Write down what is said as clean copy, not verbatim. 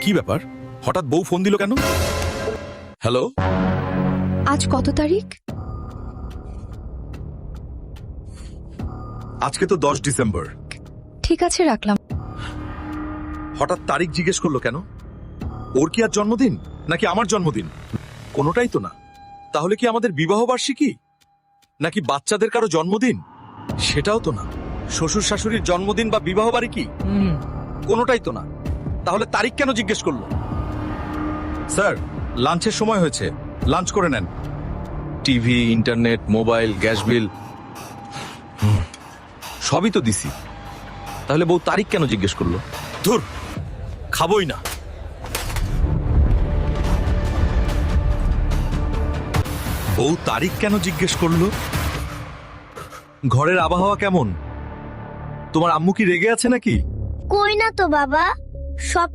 কি ব্যাপার, হঠাৎ বউ ফোন দিল কেন? হ্যালো, আজ কত তারিখ? আজকে তো 10 ডিসেম্বর। ঠিক আছে, রাখলাম। হঠাৎ তারিখ জিজ্ঞেস করলো কেন? ওর কি আজ জন্মদিন নাকি আমার জন্মদিন? কোনোটাই তো না। তাহলে কি আমাদের বিবাহ বার্ষিকী নাকি বাচ্চাদের কারো জন্মদিন? সেটাও তো না। শ্বশুর শাশুড়ির জন্মদিন বা বিবাহ বার্ষিকী কোনোটাই তো না। তাহলে তারিখ কেন জিজ্ঞেস করলো? স্যার, লাঞ্চের সময় হয়েছে, লাঞ্চ করে নেন। TV, internet, mobile, gas bill সবই তো দিছি। তাহলে বউ তারিখ কেন জিজ্ঞেস করলো? ধুর, খাবোই না। বউ তারিখ কেন জিজ্ঞেস করলো? ঘরের আবহাওয়া কেমন? তোমার আম্মু কি রেগে আছে নাকি? কই না তো বাবা, সব